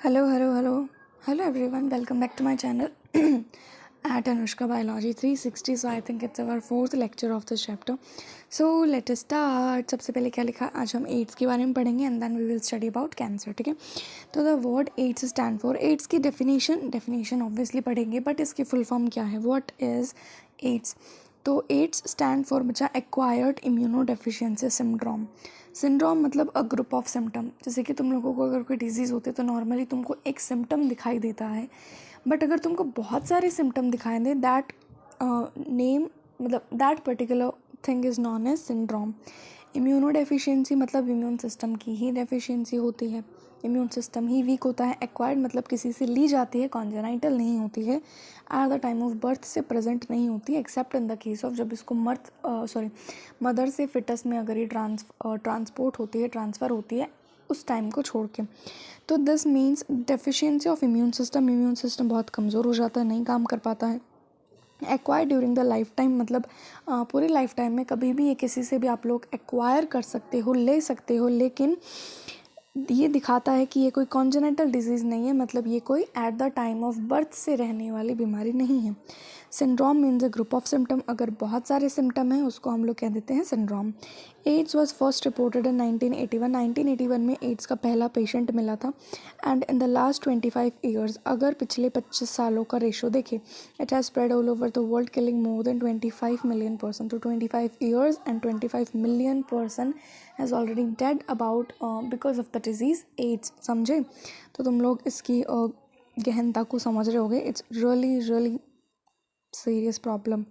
Hello, hello, hello. Hello everyone, welcome back to my channel at Anushka Biology 360. So I think it's our fourth lecture of this chapter. So let us start. सबसे पहले क्या लिखा, आज हम ads के बारे में पढ़ेंगे and then we will study about cancer. ठीक है, तो the word AIDS stand for, AIDS की डेफिनेशन ऑब्वियसली पढ़ेंगे, बट इसकी फुल फॉर्म क्या है, व्हाट इज़ एड्स. तो एड्स स्टैंड फॉर बच्चा acquired immunodeficiency syndrome. Syndrome मतलब अ ग्रुप ऑफ सिम्टम. जैसे कि तुम लोगों को अगर कोई डिजीज़ होती है तो नॉर्मली तुमको एक सिम्टम दिखाई देता है, बट अगर तुमको बहुत सारे सिम्टम दिखाई दे दैट नेम मतलब that particular thing is known as syndrome. Immunodeficiency मतलब इम्यून सिस्टम की ही डेफिशिएंसी होती है, इम्यून सिस्टम ही वीक होता है. एक्वायर्ड मतलब किसी से ली जाती है, कॉन्जेनाइटल नहीं होती है, eight the time of birth से प्रेजेंट नहीं होती, accept in the case of जब इसको मदर से फिटस में अगर ये ट्रांसपोर्ट होती है, ट्रांसफ़र होती है उस टाइम को छोड़ के. तो this means deficiency of immune system बहुत कमज़ोर हो जाता है, नहीं काम कर पाता है. Acquire during the life time मतलब पूरी लाइफ टाइम में कभी भी ये किसी से भी आप लोग एक्वायर कर सकते हो, ले सकते हो, लेकिन ये दिखाता है कि ये कोई कॉन्जेनिटल डिजीज़ नहीं है, मतलब ये कोई eight the time of birth से रहने वाली बीमारी नहीं है. Syndrome means a group of symptom. अगर बहुत सारे सिम्टम हैं उसको हम लोग कह देते हैं syndrome. AIDS was first reported in 1981 में एड्स का पहला पेशेंट मिला था. And in the last 25 years, अगर पिछले 25 सालों का रेशो देखें, it has spread all over the world killing more than 25 million person. तो 25 years and 25 million person has already dead about because of the disease AIDS. समझे? तो तुम लोग इसकी गहनता को समझ रहे होगे. It's really serious problem.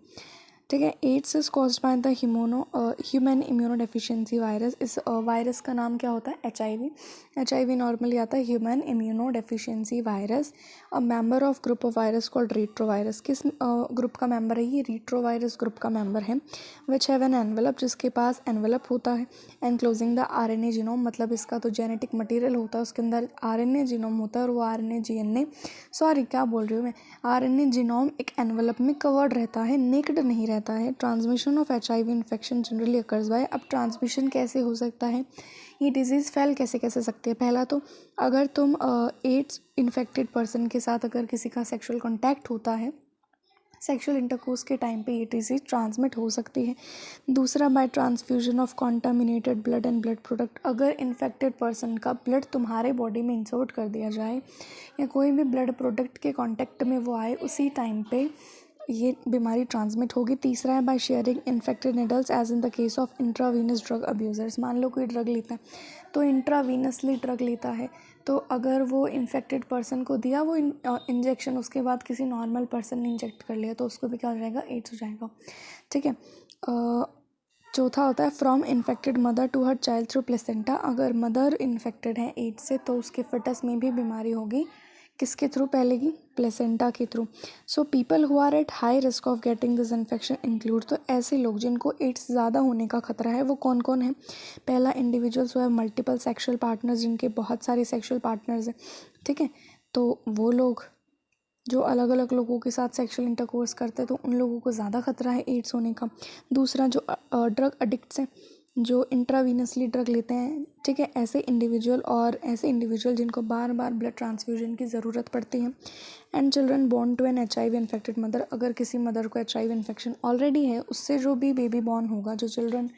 ठीक है, AIDS is caused by the human immunodeficiency virus. इस वायरस का नाम क्या होता है? एच आई वी नॉर्मली आता है human immunodeficiency virus. A member of group of virus called retrovirus. किस ग्रुप का मेंबर है ये? रीट्रोवायरस ग्रुप का मेंबर है. विच हैव एन एनवेलप, जिसके पास एनवेलप होता है एनक्लोजिंग द आरएनए जीनोम, मतलब इसका तो जेनेटिक मटेरियल होता है, उसके अंदर आरएनए जीनोम होता है, और वो आरएनए जीएनए क्या बोल रही हूँ मैं, आरएनए जीनोम एक एनवेलप में कवर्ड रहता है, नेक्ड नहीं रहता है. Transmission of HIV infection generally occurs by. अब ट्रांसमिशन कैसे हो सकता है, ये डिजीज़ फैल कैसे सकती है? पहला तो अगर तुम एड्स इन्फेक्टेड पर्सन के साथ अगर किसी का सेक्सुअल कॉन्टैक्ट होता है, सेक्सुअल इंटरकोर्स के टाइम पे ये डिजीज़ ट्रांसमिट हो सकती है. दूसरा, by transfusion of contaminated blood and blood product. अगर इन्फेक्टेड पर्सन का ब्लड तुम्हारे बॉडी में इंसर्ट कर दिया जाए या कोई भी ब्लड प्रोडक्ट के कांटेक्ट में वो आए, उसी टाइम पे ये बीमारी ट्रांसमिट होगी. तीसरा है by sharing infected needles as in the case of intravenous drug abusers. मान लो कोई ड्रग लेता है तो इंट्रावीनसली ड्रग लेता है, तो अगर वो इन्फेक्टेड पर्सन को दिया वो इंजेक्शन, उसके बाद किसी नॉर्मल पर्सन ने इंजेक्ट कर लिया, तो उसको भी क्या हो जाएगा? एड्स हो जाएगा. ठीक है. चौथा होता है from infected mother to her child through placenta. अगर मदर इन्फेक्टेड है एड्स से तो उसके फटस में भी बीमारी होगी. किसके थ्रू फैलेगी? प्लेसेंटा के through. So people who are at high risk of getting this infection include. तो ऐसे लोग जिनको एड्स ज़्यादा होने का खतरा है वो कौन कौन है? पहला, individuals who have multiple sexual partners, जिनके बहुत सारे सेक्सुअल पार्टनर्स हैं. ठीक है, तो वो लोग जो अलग अलग लोगों के साथ सेक्सुअल इंटरकोर्स करते हैं, तो उन लोगों को ज़्यादा खतरा है एड्स होने का. दूसरा, जो ड्रग एडिक्ट्स हैं, जो इंट्रावीनसली ड्रग लेते हैं. ठीक है, ऐसे इंडिविजुअल जिनको बार बार ब्लड ट्रांसफ्यूजन की ज़रूरत पड़ती है. And children born to an HIV infected mother. अगर किसी मदर को एचआईवी इन्फेक्शन ऑलरेडी है, उससे जो भी बेबी बॉर्न होगा, जो चिल्ड्रन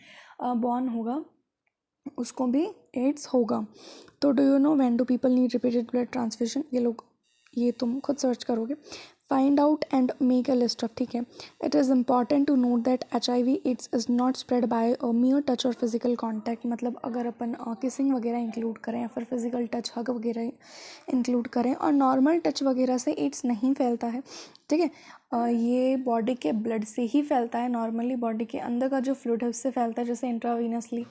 बॉर्न होगा, उसको भी एड्स होगा. तो do you know when do people need repeated blood transfusion? ये तुम खुद सर्च करोगे. Find out and make a list of. ठीक है, it is important to note that HIV AIDS is not spread by mere touch और physical contact. मतलब अगर अपन kissing वगैरह इंक्लूड करें या फिर फिजिकल टच, हग वगैरह इंक्लूड करें, और नॉर्मल टच वगैरह से एड्स नहीं फैलता है. ठीक है, ये बॉडी के ब्लड से ही फैलता है. नॉर्मली बॉडी के अंदर का जो फ्लूइड है उससे फैलता है, जैसे इंट्रावीनसली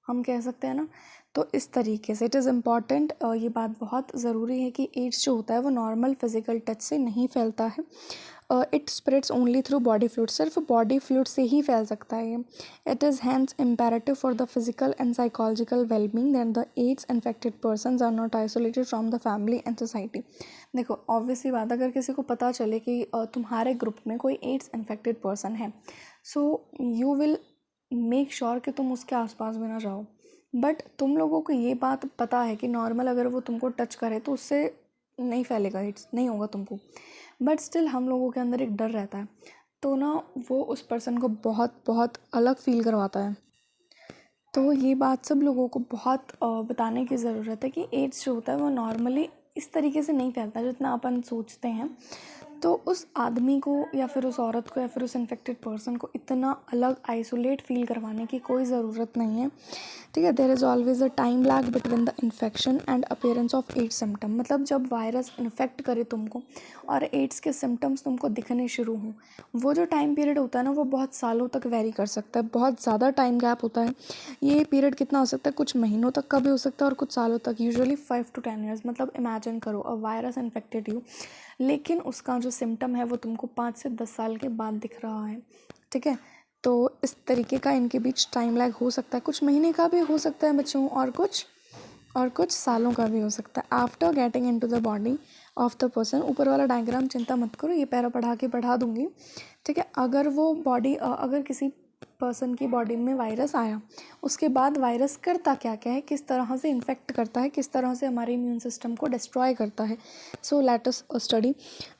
हम कह सकते हैं ना. तो इस तरीके से इट इज़ इम्पॉर्टेंट, ये बात बहुत ज़रूरी है कि एड्स जो होता है वो नॉर्मल फिजिकल टच से नहीं फैलता है. It spreads only through body fluid. सिर्फ बॉडी फ्लूइड से ही फैल सकता है ये. It is hence imperative for the physical and psychological wellbeing that the AIDS infected persons are not isolated from the family and society. देखो, obviously बात, अगर किसी को पता चले कि तुम्हारे ग्रुप में कोई एड्स इन्फेक्टेड पर्सन है, so you will make sure कि तुम उसके आसपास भी ना जाओ. बट तुम लोगों को ये बात पता है कि नॉर्मल अगर वो तुमको टच करे तो उससे नहीं फैलेगा, एड्स नहीं होगा तुमको, बट स्टिल हम लोगों के अंदर एक डर रहता है, तो ना वो उस पर्सन को बहुत बहुत अलग फील करवाता है। तो ये बात सब लोगों को बहुत बताने की ज़रूरत है कि एड्स जो होता है वो नॉर्मली इस तरीके से नहीं फैलता जितना अपन सोचते हैं। तो उस आदमी को या फिर उस औरत को या फिर उस इन्फेक्टेड पर्सन को इतना अलग आइसोलेट फील करवाने की कोई ज़रूरत नहीं है, ठीक है। There is always a time lag between the infection and appearance of AIDS symptom. मतलब जब वायरस इन्फेक्ट करे तुमको और एड्स के सिम्टम्स तुमको दिखने शुरू हों, वो जो टाइम पीरियड होता है ना वो बहुत सालों तक वेरी कर सकता है, बहुत ज़्यादा टाइम गैप होता है। ये पीरियड कितना हो सकता है, कुछ महीनों तक का भी हो सकता है और कुछ सालों तक, यूजुअली 5 to 10 ईयर्स। मतलब इमेजिन करो अ वायरस इन्फेक्टेड यू, लेकिन उसका जो सिम्टम है वो तुमको 5 से 10 साल के बाद दिख रहा है, ठीक है। तो इस तरीके का इनके बीच टाइम लैग हो सकता है, कुछ महीने का भी हो सकता है बच्चों, और कुछ सालों का भी हो सकता है। After getting into the body of the person, ऊपर वाला डायग्राम चिंता मत करो, ये पैरा पढ़ा दूंगी, ठीक है। अगर वो बॉडी अगर किसी पर्सन की बॉडी में वायरस आया, उसके बाद वायरस करता क्या क्या है, किस तरह से इन्फेक्ट करता है, किस तरह से हमारे इम्यून सिस्टम को डिस्ट्रॉय करता है। So let us study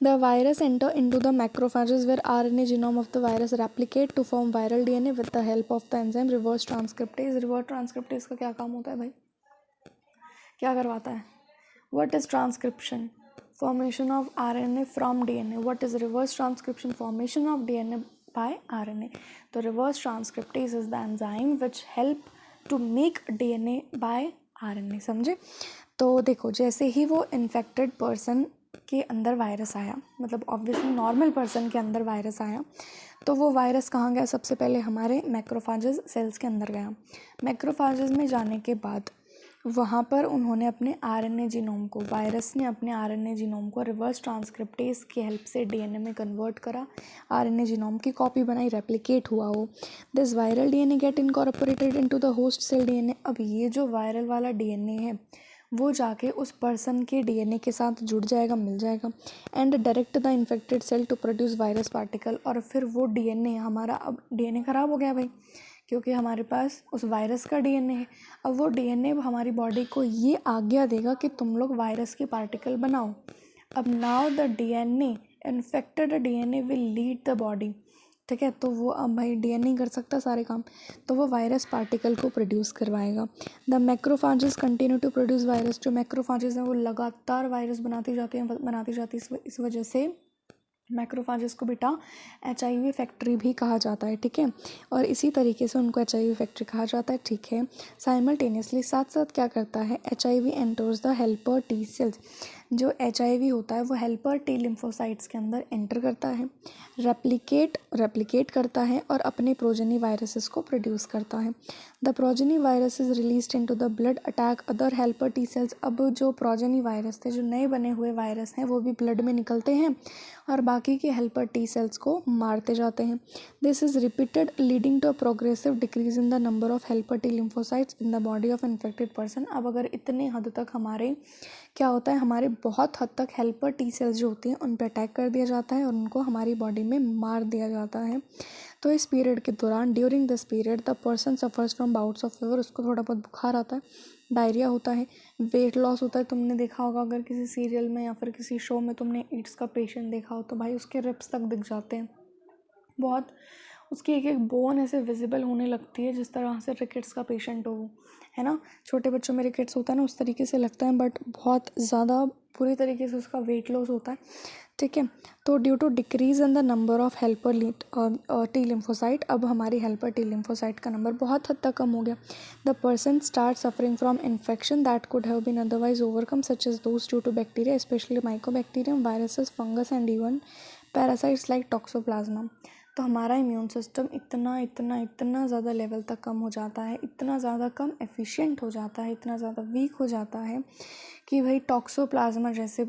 the virus enter into the macrophages where RNA genome of the virus replicate to form viral DNA with the help of the enzyme reverse transcriptase. Reverse transcriptase का क्या काम होता है भाई, क्या करवाता है? What is transcription? Formation of RNA from DNA. What is reverse transcription? Formation of DNA by RNA. तो reverse transcriptase is the enzyme which help to make DNA by RNA, समझे। तो देखो जैसे ही वो इन्फेक्टेड पर्सन के अंदर virus आया, मतलब ऑब्वियसली नॉर्मल पर्सन के अंदर वायरस आया, तो वो वायरस कहाँ गया? सबसे पहले हमारे मैक्रोफेजेस सेल्स के अंदर गया। मैक्रोफेजेस में जाने के बाद वहाँ पर उन्होंने अपने आरएनए जीनोम को, वायरस ने अपने आरएनए जीनोम को रिवर्स ट्रांसक्रिप्टेज की हेल्प से डीएनए में कन्वर्ट करा, आरएनए जीनोम की कॉपी बनाई, रेप्लिकेट हुआ वो। This viral DNA get incorporated into the host cell DNA. अब ये जो वायरल वाला डीएनए है वो जाके उस पर्सन के डीएनए के साथ जुड़ जाएगा, मिल जाएगा, and direct the infected cell to produce virus particle. और फिर वो डीएनए हमारा, अब डीएनए ख़राब हो गया भाई, क्योंकि हमारे पास उस वायरस का डीएनए है। अब वो डीएनए हमारी बॉडी को ये आज्ञा देगा कि तुम लोग वायरस के पार्टिकल बनाओ। अब now the DNA, infected DNA will lead the body, ठीक है। तो वो अब भाई डीएनए नहीं कर सकता सारे काम, तो वो वायरस पार्टिकल को प्रोड्यूस करवाएगा। The macrophages continue to produce virus. जो मैक्रोफेजेस हैं वो लगातार वायरस बनाती जाती है। इस वजह से मैक्रोफेजेस को बेटा HIV फैक्ट्री भी कहा जाता है, ठीक है। और इसी तरीके से उनको HIV फैक्ट्री कहा जाता है, ठीक है। साइमल्टेनियसली साथ साथ क्या करता है, HIV enters the helper T cells. जो HIV होता है वो हेल्पर टी लिम्फोसाइट्स के अंदर एंटर करता है, रेप्लिकेट करता है और अपने प्रोजेनी वायरसेस को प्रोड्यूस करता है। The progeny virus is released into the blood attack other helper T cells. अब जो प्रोजेनी वायरस थे, जो नए बने हुए वायरस हैं, वो भी ब्लड में निकलते हैं और बाकी के हेल्पर टी सेल्स को मारते जाते हैं। This is repeated leading to a progressive decrease in the number of helper T lymphocytes in the body of infected person. अब अगर इतने हद तक हमारे क्या होता है, हमारे बहुत हद तक हेल्पर टी सेल्स जो होती हैं उन पर अटैक कर दिया जाता है और उनको हमारी बॉडी में मार दिया जाता है। तो इस पीरियड के दौरान, during this period, the person suffers from bouts of fever. उसको थोड़ा बहुत बुखार आता है, डायरिया होता है, वेट लॉस होता है। तुमने देखा होगा अगर किसी सीरियल में या फिर किसी शो में तुमने एड्स का पेशेंट देखा हो तो भाई उसके रिप्स तक दिख जाते हैं, बहुत उसकी एक एक बोन ऐसे विजिबल होने लगती है, जिस तरह से रिकेट्स का पेशेंट हो वो, है ना। छोटे बच्चों में रिकेट्स होता है ना, उस तरीके से लगता है, बट बहुत ज़्यादा पूरी तरीके से उसका वेट लॉस होता है, ठीक है। तो due to decrease in the number of helper T lymphocyte, अब हमारी हेल्पर टी लिम्फोसाइट का नंबर बहुत हद तक कम हो गया। The person start suffering from infection that could have been otherwise overcome such as those due to bacteria, specially mycobacterium, viruses, fungus and even parasites like toxoplasma. तो हमारा immune system इतना ज़्यादा लेवल तक कम हो जाता है, इतना ज़्यादा कम एफिशिएंट हो जाता है, इतना ज़्यादा वीक हो जाता है कि भाई टॉक्सोप्लाज्मा जैसे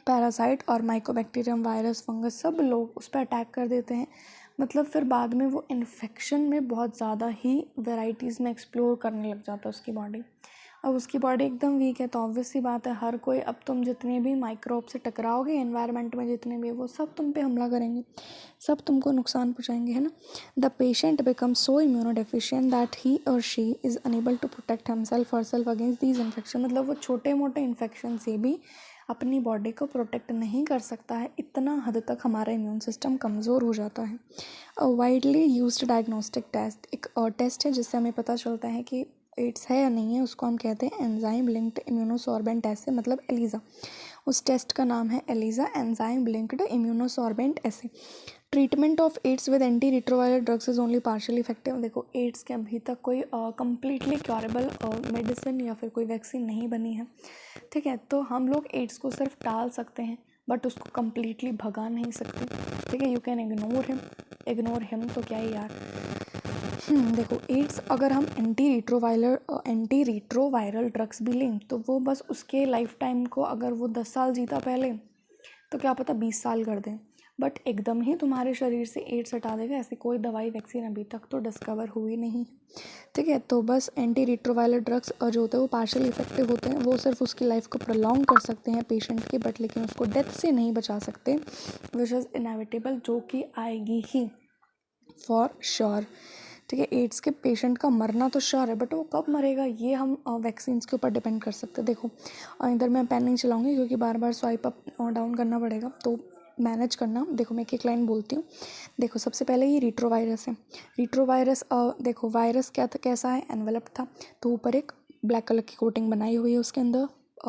पैरासाइट और माइकोबैक्टीरियम, वायरस, फंगस सब लोग उस पर अटैक कर देते हैं। मतलब फिर बाद में वो इन्फेक्शन में बहुत ज़्यादा ही वेराइटीज़ में एक्सप्लोर करने लग जाता है उसकी बॉडी। अब उसकी बॉडी एकदम वीक है, तो ऑब्वियस सी बात है हर कोई, अब तुम जितने भी माइक्रोब से टकराओगे एनवायरनमेंट में, जितने भी वो सब तुम पे हमला करेंगे, सब तुमको नुकसान पहुंचाएंगे, है ना। The patient become so immunodeficient that he or she is unable to protect himself or self against these infection. मतलब वो छोटे मोटे इन्फेक्शन से भी अपनी बॉडी को प्रोटेक्ट नहीं कर सकता है, इतना हद तक हमारा इम्यून सिस्टम कमज़ोर हो जाता है। वाइडली यूज्ड डायग्नोस्टिक टेस्ट, एक और टेस्ट है जिससे हमें पता चलता है कि एड्स है या नहीं है, उसको हम कहते हैं एंजाइम लिंक्ड इम्यूनोसॉर्बेंट एसे, मतलब एलिज़ा। उस टेस्ट का नाम है ELISA enzyme linked immunosorbent assay. Treatment of AIDS with anti retroviral drugs is only partially effective. देखो एड्स के अभी तक कोई कम्प्लीटली क्योरेबल मेडिसिन या फिर कोई वैक्सीन नहीं बनी है, ठीक है। तो हम लोग एड्स को सिर्फ टाल सकते हैं, बट उसको कम्प्लीटली भगा नहीं सकते, ठीक है। यू कैन इग्नोर हिम तो क्या ही यार। देखो एड्स अगर हम एंटी रिट्रोवायरल ड्रग्स भी लें तो वो बस उसके लाइफ टाइम को, अगर वो 10 साल जीता पहले तो क्या पता 20 साल कर दें, बट एकदम ही तुम्हारे शरीर से एड्स हटा देगा, ऐसी कोई दवाई वैक्सीन अभी तक तो डिस्कवर हुई नहीं, ठीक है। तो बस एंटी रिट्रोवायरल ड्रग्स जो होते हैं वो पार्शियल इफेक्टिव होते हैं, वो सिर्फ उसकी लाइफ को प्रोलॉन्ग कर सकते हैं पेशेंट की, बट लेकिन उसको डेथ से नहीं बचा सकते, विच इज़ इनएविटेबल, जो कि आएगी ही फॉर श्योर, ठीक है। एड्स के पेशेंट का मरना तो श्योर है, बट वो कब मरेगा ये हम वैक्सीन्स के ऊपर डिपेंड कर सकते हैं। देखो इधर मैं पेन नहीं चलाऊंगी क्योंकि बार बार स्वाइप अप डाउन करना पड़ेगा, तो मैनेज करना। देखो मैं एक लाइन बोलती हूँ। देखो सबसे पहले ये रिट्रोवायरस है। रिट्रोवायरस देखो वायरस क्या था, कैसा है, एनवेलप था, तो ऊपर एक ब्लैक कलर की कोटिंग बनाई हुई है, उसके अंदर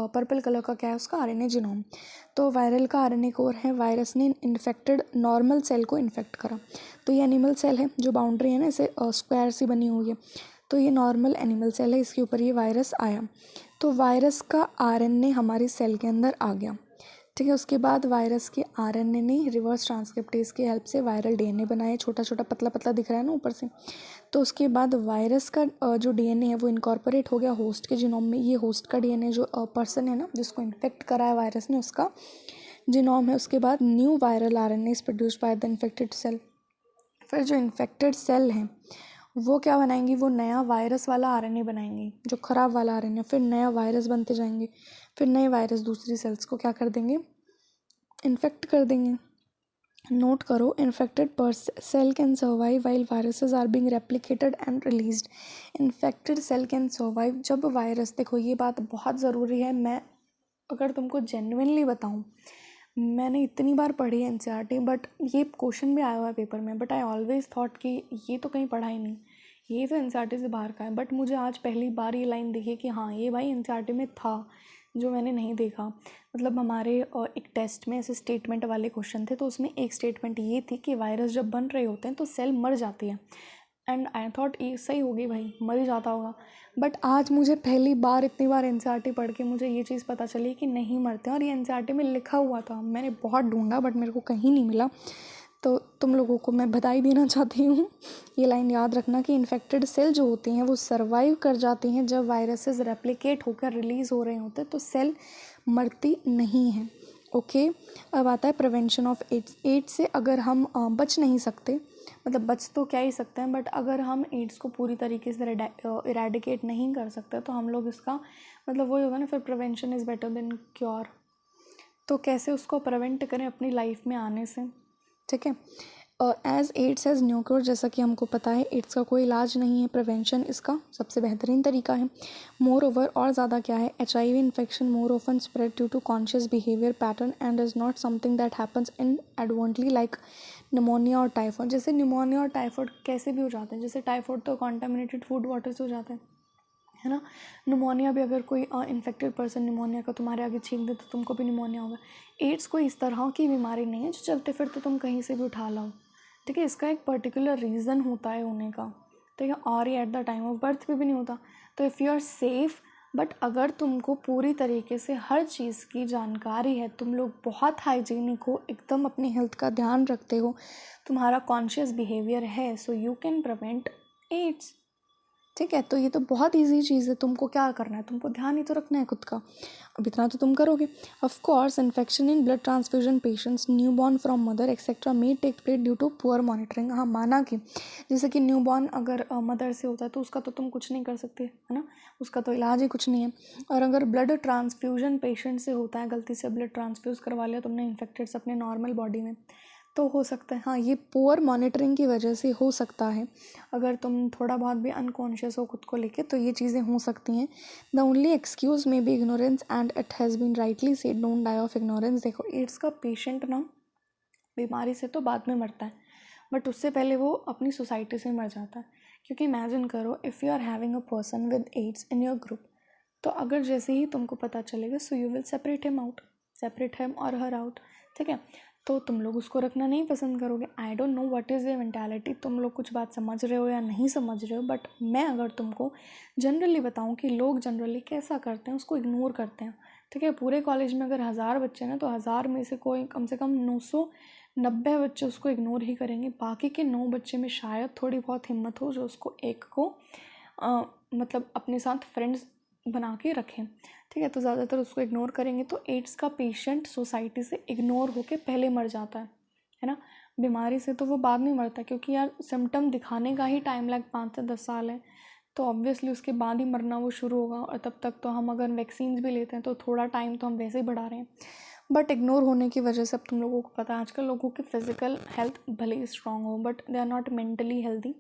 पर्पल कलर का क्या है, उसका आरएनए जीनोम। तो वायरल का आरएनए कोर है, वायरस ने इन्फेक्टेड नॉर्मल सेल को इन्फेक्ट करा। तो ये एनिमल सेल है, जो बाउंड्री है ना इसे स्क्वायर सी बनी हुई है, तो ये नॉर्मल एनिमल सेल है, इसके ऊपर ये वायरस आया, तो वायरस का आरएनए हमारी सेल के अंदर आ गया, ठीक है। उसके बाद वायरस के आरएनए ने रिवर्स ट्रांसक्रिप्टेज की हेल्प से वायरल डीएनए बनाए, छोटा छोटा पतला पतला दिख रहा है ना ऊपर से। तो उसके बाद वायरस का जो डीएनए है वो इनकॉर्पोरेट हो गया होस्ट के जीनोम में। ये होस्ट का डीएनए जो पर्सन है ना जिसको इन्फेक्ट करा है वायरस ने, उसका जीनोम है। उसके बाद new viral RNA is produced by the infected cell. फिर जो इन्फेक्टेड सेल हैं वो क्या बनाएंगी, वो नया वायरस वाला आरएनए बनाएंगी, जो ख़राब वाला आरएनए, फिर नया वायरस बनते जाएंगे, फिर नए वायरस दूसरी सेल्स को क्या कर देंगे, इन्फेक्ट कर देंगे। नोट करो, infected cell can survive while viruses are being replicated and released. Infected cell can survive जब वायरस, देखो ये बात बहुत ज़रूरी है, मैं अगर तुमको जेन्युइनली बताऊँ, मैंने इतनी बार पढ़ी है एनसीईआरटी, बट ये क्वेश्चन भी आया हुआ है पेपर में, बट आई ऑलवेज थॉट कि ये तो कहीं पढ़ा ही नहीं, ये तो एनसीईआरटी से बाहर का है। बट मुझे आज पहली बार ये लाइन दिखी कि हाँ ये भाई एनसीईआरटी में था, जो मैंने नहीं देखा। मतलब हमारे एक टेस्ट में ऐसे स्टेटमेंट वाले क्वेश्चन थे, तो उसमें एक स्टेटमेंट ये थी कि वायरस जब बन रहे होते हैं तो सेल मर जाती है, एंड आई थॉट ये सही होगी भाई, मर ही जाता होगा। बट आज मुझे पहली बार इतनी बार एनसीईआरटी पढ़ के मुझे ये चीज़ पता चली कि नहीं मरते हैं, और ये एनसीईआरटी में लिखा हुआ था, मैंने बहुत ढूंढा बट मेरे को कहीं नहीं मिला। तो तुम लोगों को मैं बधाई देना चाहती हूँ, ये लाइन याद रखना कि इन्फेक्टेड सेल जो होती हैं वो सर्वाइव कर जाती हैं जब वायरसेस रेप्लिकेट होकर रिलीज़ हो रहे होते हैं, तो सेल मरती नहीं हैं, ओके। अब आता है प्रिवेंशन ऑफ एड्स। एड्स से अगर हम बच नहीं सकते, मतलब बच तो क्या ही सकते हैं, बट अगर हम एड्स को पूरी तरीके से इरेडिकेट नहीं कर सकते तो हम लोग इसका मतलब वही होगा ना, फिर prevention is better than cure. तो कैसे उसको प्रिवेंट करें अपनी लाइफ में आने से, ठीक है। As AIDS has no cure, जैसा कि हमको पता है एड्स का कोई इलाज नहीं है, प्रिवेंशन इसका सबसे बेहतरीन तरीका है। मोर ओवर, और ज़्यादा क्या है, HIV infection more often spread due to conscious behaviour pattern and is not something that happens inadvertently like pneumonia और टाइफॉइड। जैसे निमोनिया और टाइफॉइड कैसे भी हो जाते हैं, जैसे टाइफॉइड तो कॉन्टामिनेटेड फूड वाटर से हो जाता है ना। निमोनिया भी अगर कोई इन्फेक्टेड पर्सन निमोनिया का तुम्हारे आगे छींक दे तो तुमको भी निमोनिया होगा। एड्स कोई इस तरह की बीमारी नहीं है जो चलते फिरते तुम कहीं से भी उठा लाओ, ठीक है। इसका एक पर्टिकुलर रीज़न होता है होने का, ठीक है, और ये at the time of birth भी नहीं होता। तो if you are safe, but अगर तुमको पूरी तरीके से हर चीज़ की जानकारी है, तुम लोग बहुत हाइजीनिक हो, एकदम अपनी हेल्थ का ध्यान रखते हो, तुम्हारा कॉन्शियस बिहेवियर है, so you can prevent AIDS, ठीक है, तो ये तो बहुत ईजी चीज़ है। तुमको क्या करना है, तुमको ध्यान ही तो रखना है खुद का। अब इतना तो तुम करोगे। Of course infection in blood transfusion patients newborn from mother etcetera may take place due to poor monitoring. हाँ, माना कि जैसे कि न्यूबॉर्न अगर मदर से होता है तो उसका तो तुम कुछ नहीं कर सकते, है ना, उसका तो इलाज ही कुछ नहीं है। और अगर ब्लड ट्रांसफ्यूजन पेशेंट से होता है, गलती से ब्लड ट्रांसफ्यूज़ करवा लिया तुमने इन्फेक्टेड अपने नॉर्मल बॉडी में, तो हो सकता है हाँ ये पुअर मॉनिटरिंग की वजह से हो सकता है। अगर तुम थोड़ा बहुत भी अनकॉन्शियस हो खुद को लेके तो ये चीज़ें हो सकती हैं। The only excuse may be ignorance and it has been rightly said don't die of ignorance. देखो एड्स का पेशेंट ना बीमारी से तो बाद में मरता है, बट उससे पहले वो अपनी सोसाइटी से मर जाता है। क्योंकि इमेजिन करो if you are having a person with AIDS in your group, तो अगर जैसे ही तुमको पता चलेगा so you will separate him out, separate him और हर आउट। ठीक है, तो तुम लोग उसको रखना नहीं पसंद करोगे। I don't know what is the mentality, तुम लोग कुछ बात समझ रहे हो या नहीं समझ रहे हो, बट मैं अगर तुमको जनरली बताऊं कि लोग जनरली कैसा करते हैं, उसको इग्नोर करते हैं। ठीक है, पूरे कॉलेज में अगर 1000 बच्चे हैं तो 1000 में से कोई कम से कम 990 बच्चे उसको इग्नोर ही करेंगे। बाकी के 9 बच्चे में शायद थोड़ी बहुत हिम्मत हो जो उसको एक को मतलब अपने साथ फ्रेंड्स बना के रखें। ठीक है, तो ज़्यादातर उसको इग्नोर करेंगे। तो एड्स का पेशेंट सोसाइटी से इग्नोर होके पहले मर जाता है ना। बीमारी से तो वो बाद में मरता है, क्योंकि यार सिम्टम दिखाने का ही टाइम लाइक 5 से 10 साल है, तो ऑब्वियसली उसके बाद ही मरना वो शुरू होगा। और तब तक तो हम अगर वैक्सीन्स भी लेते हैं तो थोड़ा टाइम तो हम वैसे ही बढ़ा रहे हैं। बट इग्नोर होने की वजह से अब तुम लोगों को पता है आजकल लोगों की फिजिकल हेल्थ भले ही स्ट्रांग हो but they are not mentally healthy.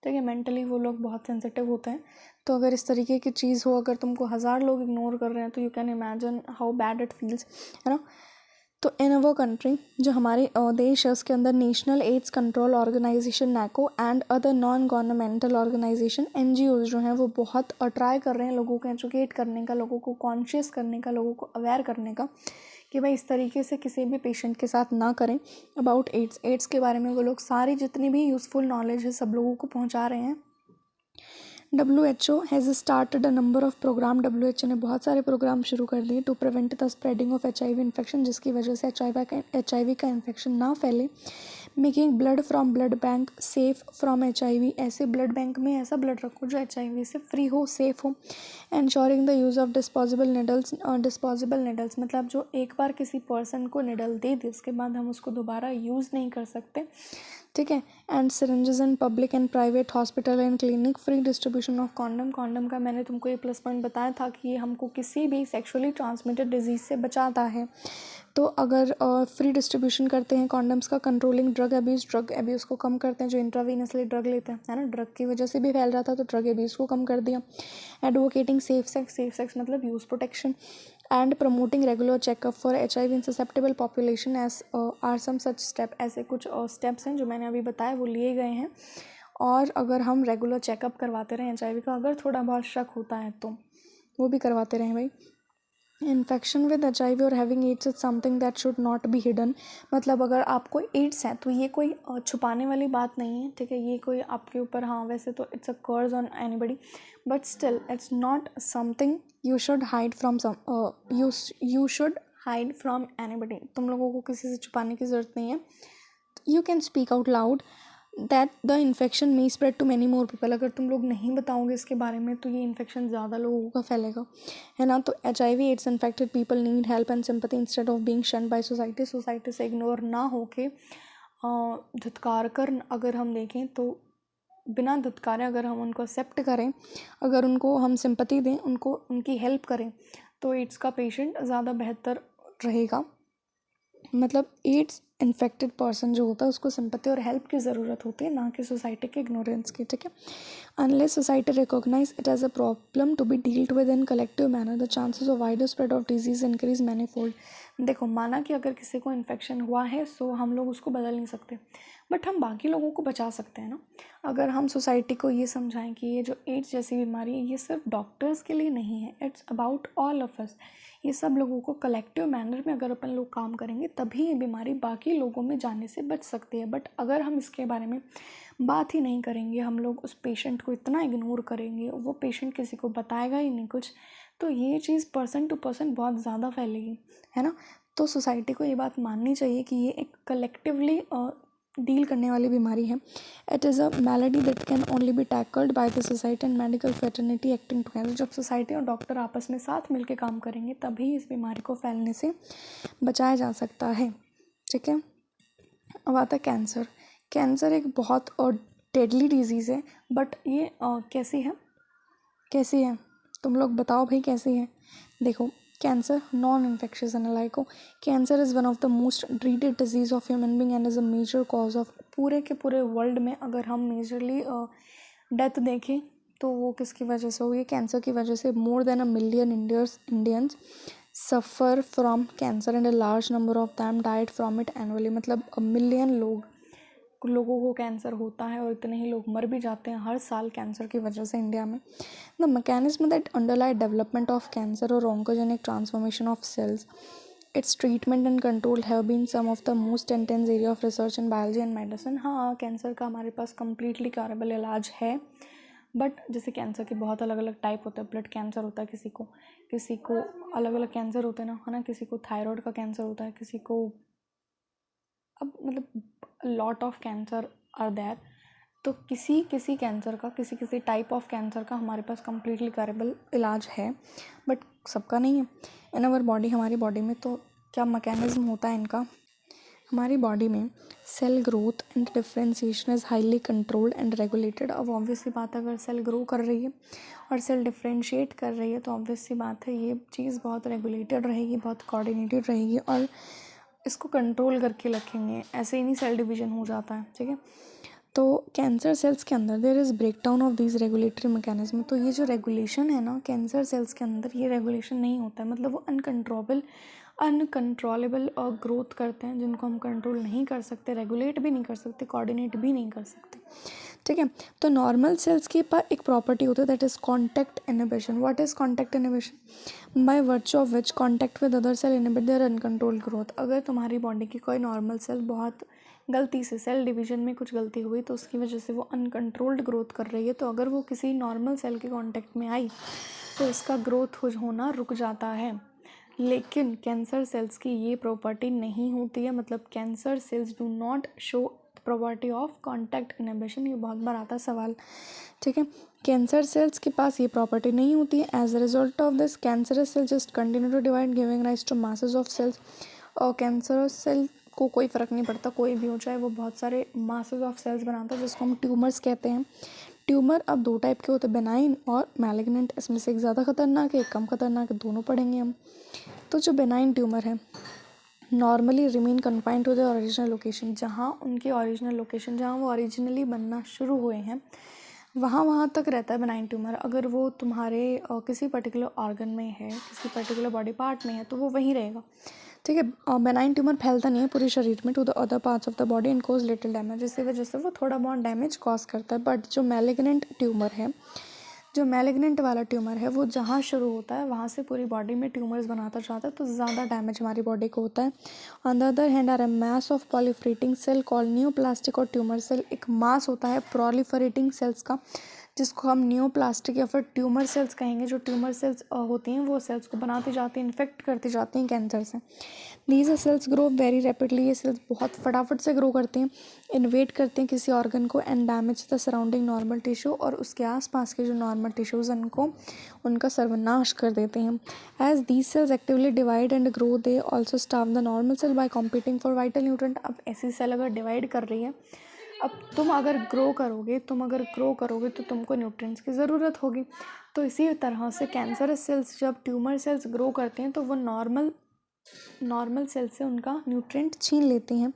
ठीक है, मेंटली वो लोग बहुत सेंसिटिव होते हैं। तो अगर इस तरीके की चीज़ हो, अगर तुमको 1000 लोग इग्नोर कर रहे हैं तो you can imagine how bad it feels, है ना। तो इन अवर कंट्री, जो हमारे देश है उसके अंदर National AIDS Control Organisation NACO and other non governmental organisation NGOs जो हैं वो बहुत ट्राई कर रहे हैं लोगों को एजुकेट करने का, लोगों को कॉन्शियस करने का, लोगों को अवेयर करने का कि भाई इस तरीके से किसी भी पेशेंट के साथ ना करें। अबाउट एड्स के बारे में वो लोग सारी जितनी भी यूज़फुल नॉलेज है सब लोगों को पहुंचा रहे हैं। WHO has started a number of program. WHO ने बहुत सारे प्रोग्राम शुरू कर दिए to prevent the spreading of HIV infection, जिसकी वजह से HIV का इन्फेक्शन ना फैले। Making blood from blood bank safe from HIV, ऐसे ब्लड बैंक में ऐसा ब्लड रखो जो HIV से फ्री हो, सेफ हो। Ensuring the use of disposable needles, मतलब जो एक बार किसी पर्सन को निडल दे दी उसके बाद हम उसको दोबारा यूज़ नहीं कर सकते। ठीक है, and syringes in public and private hospital and clinic, free distribution of condom का मैंने तुमको ये प्लस पॉइंट बताया था कि ये हमको किसी भी सेक्सुअली ट्रांसमिटेड डिजीज़ से बचाता है। तो अगर फ्री डिस्ट्रीब्यूशन करते हैं कॉन्डम्स का, कंट्रोलिंग ड्रग एब्यूज़ को कम करते हैं, जो इंट्रावीनसली ड्रग लेते हैं, है ना, ड्रग की वजह से भी फैल रहा था तो ड्रग एब्यूज़ को कम कर दिया। एडवोकेटिंग सेफ सेक्स मतलब use protection and promoting regular checkup for HIV in susceptible population as are some such step, ऐसे कुछ स्टेप्स हैं जो मैंने अभी बताया वो लिए गए हैं। और अगर हम रेगुलर चेकअप करवाते रहें HIV का, अगर थोड़ा बहुत शक होता है तो वो भी करवाते रहें भाई। इन्फेक्शन विद HIV और having AIDS is something that should not be hidden, मतलब अगर आपको एड्स है तो ये कोई छुपाने वाली बात नहीं है। ठीक है, ये कोई आपके ऊपर, हाँ वैसे तो it's a curse on anybody, but still it's not something you should hide from you should hide from anybody. तुम लोगों को किसी से छुपाने की ज़रूरत नहीं है। You can speak out loud that the infection may spread to many more people, अगर तुम लोग नहीं बताओगे इसके बारे में तो ये इन्फेक्शन ज़्यादा लोगों का फैलेगा, है ना। तो HIV AIDS infected people need help and sympathy instead of being shunned by society से इग्नोर ना होके धुतकार कर, अगर हम देखें तो बिना धुतकारे अगर हम उनको एक्सेप्ट करें, अगर उनको हम सिंपैथी दें, उनको उनकी हेल्प करें, तो एड्स का पेशेंट ज़्यादा बेहतर रहेगा। मतलब एड्स इन्फेक्टेड पर्सन जो होता है उसको सिंपैथी और हेल्प की ज़रूरत होती है, ना कि सोसाइटी के इग्नोरेंस की। ठीक है, unless society recognize it as a problem to be dealt with in collective manner the chances of wider spread of disease increase manifold. देखो, माना कि अगर किसी को इन्फेक्शन हुआ है सो हम लोग उसको बदल नहीं सकते, बट हम बाकी लोगों को बचा सकते हैं ना। अगर हम सोसाइटी को ये समझाएं कि ये जो एड्स जैसी बीमारी है ये सिर्फ डॉक्टर्स के लिए नहीं है, it's about all of us, ये सब लोगों को कलेक्टिव मैनर में अगर अपन लोग काम करेंगे तभी ये बीमारी बाकी लोगों में जाने से बच सकती है। बट अगर हम इसके बारे में बात ही नहीं करेंगे, हम लोग उस पेशेंट को इतना इग्नोर करेंगे, वो पेशेंट किसी को बताएगा ही नहीं कुछ, तो ये चीज़ पर्सन टू पर्सन बहुत ज़्यादा फैलेगी, है ना। तो सोसाइटी को ये बात माननी चाहिए कि ये एक कलेक्टिवली डील करने वाली बीमारी है। It is a malady that can only be tackled by the society and medical fraternity acting together. जब सोसाइटी और डॉक्टर आपस में साथ मिलकर काम करेंगे तभी इस बीमारी को फैलने से बचाया जा सकता है। ठीक है, अब आता है कैंसर। कैंसर एक बहुत डेडली डिजीज़ है, बट ये कैसी है तुम लोग बताओ भाई, कैसी है। देखो, कैंसर नॉन इन्फेक्शियस एनालाइको। Cancer is one of the most treated disease of human being and is a major cause of, पूरे के पूरे वर्ल्ड में अगर हम मेजरली डेथ देखें तो वो किसकी वजह से हुई है? कैंसर की वजह से। More than 1 million Indians suffer from cancer and a large number of them died from it annually. मतलब 1 मिलियन लोगों को कैंसर होता है और इतने ही लोग मर भी जाते हैं हर साल कैंसर की वजह से इंडिया में। The mechanism that underlie development of cancer और oncogenic transformation of cells, its treatment and control have been some of the most intense area of research in biology and medicine. हाँ, cancer का हमारे पास completely curable इलाज है, but जैसे cancer के बहुत अलग अलग टाइप होते हैं। ब्लड कैंसर होता है किसी को अलग अलग कैंसर होते हैं ना, है ना। किसी को थायराइड का कैंसर होता है, किसी को अब मतलब lot of cancer are there. तो किसी कैंसर का, किसी टाइप ऑफ कैंसर का हमारे पास कम्प्लीटली करेबल इलाज है, बट सबका नहीं है। इन अवर बॉडी, हमारी बॉडी में तो क्या मैकेनिज्म होता है इनका? हमारी बॉडी में cell growth and differentiation is highly controlled and regulated. अब ऑब्वियस सी बात है, अगर सेल ग्रो कर रही है और सेल डिफ्रेंशिएट कर रही है तो ऑब्वियस सी बात है ये चीज़ बहुत रेगुलेटेड रहेगी, बहुत कोऑर्डिनेटेड रहेगी और इसको कंट्रोल करके रखेंगे। ऐसे ही नहीं सेल डिवीजन हो जाता है, ठीक है। तो कैंसर सेल्स के अंदर there is breakdown of this regulatory mechanism. तो ये जो रेगुलेशन है ना कैंसर सेल्स के अंदर, ये रेगुलेशन नहीं होता है। मतलब वो अनकंट्रोलेबल ग्रोथ करते हैं जिनको हम कंट्रोल नहीं कर सकते, रेगुलेट भी नहीं कर सकते, कोऑर्डिनेट भी नहीं कर सकते, ठीक है। तो नॉर्मल सेल्स के पास एक प्रॉपर्टी होती है that is contact inhibition. What is contact inhibition? By virtue of which contact with other cell inhibit their uncontrolled growth. अगर तुम्हारी बॉडी की कोई नॉर्मल सेल बहुत गलती से सेल डिवीजन में कुछ गलती हुई तो उसकी वजह से वो अनकंट्रोल्ड ग्रोथ कर रही है, तो अगर वो किसी नॉर्मल सेल के कॉन्टैक्ट में आई तो इसका ग्रोथ होना रुक जाता है। लेकिन कैंसर सेल्स की ये प्रॉपर्टी नहीं होती है। मतलब cancer cells do not show property of contact inhibition. ये बहुत बार आता है सवाल, ठीक है। कैंसर सेल्स के पास ये प्रॉपर्टी नहीं होती है। As a result of this cancerous cell just continue to divide giving rise to masses of cells. और कैंसर सेल को कोई फ़र्क नहीं पड़ता, कोई भी हो जाए, वो बहुत सारे मासेस ऑफ सेल्स बनाता है जिसको हम ट्यूमर्स कहते हैं। ट्यूमर अब 2 टाइप के होते हैं, बेनाइन और मैलिग्नेंट। इसमें से एक ज़्यादा खतरनाक है, एक कम खतरनाक है, दोनों पढ़ेंगे हम। तो जो बेनाइन ट्यूमर है normally remain confined to the original location. जहाँ उनकी ओरिजिनल लोकेशन, जहाँ वो ओरिजिनली बनना शुरू हुए हैं वहाँ तक रहता है बेनाइन ट्यूमर। अगर वो तुम्हारे किसी पर्टिकुलर ऑर्गन में है, किसी पर्टिकुलर बॉडी पार्ट में है, तो वो वहीं रहेगा, ठीक है। बेनाइन ट्यूमर फैलता नहीं है पूरे शरीर में to the other parts of the body and cause little damage. इसी वजह से वो थोड़ा बहुत डैमेज कॉज करता है। बट जो मैलिग्नेंट ट्यूमर है, जो मैलिग्नेंट वाला ट्यूमर है, वो जहाँ शुरू होता है वहाँ से पूरी बॉडी में ट्यूमर्स बनाता जाता है, तो ज़्यादा डैमेज हमारी बॉडी को होता है। On the other hand are a mass of proliferating cell called neoplastic और ट्यूमर सेल। एक मास होता है प्रोलिफरेटिंग सेल्स का जिसको हम न्यूप्लास्टिक या फिर ट्यूमर सेल्स कहेंगे। जो ट्यूमर सेल्स होती हैं वो सेल्स को बनाती जाती हैं, इन्फेक्ट करती जाती हैं कैंसर से। These cells grow very rapidly. ये सेल्स बहुत फटाफट से ग्रो करते हैं, इन्वेट करते हैं किसी ऑर्गन को and damage the surrounding normal tissue. और उसके आसपास के जो नॉर्मल टिश्यूज़ हैं उनका सर्वनाश कर देते हैं। As these cells actively divide and grow they also starve the normal cell by competing for vital nutrient. अब ऐसी सेल अगर डिवाइड कर रही है, अब तुम अगर ग्रो करोगे तो तुमको न्यूट्रिएंट्स की ज़रूरत होगी। तो इसी तरह से कैंसरस सेल्स जब ट्यूमर सेल्स ग्रो करते हैं तो वो नॉर्मल सेल से उनका न्यूट्रिएंट छीन लेते हैं।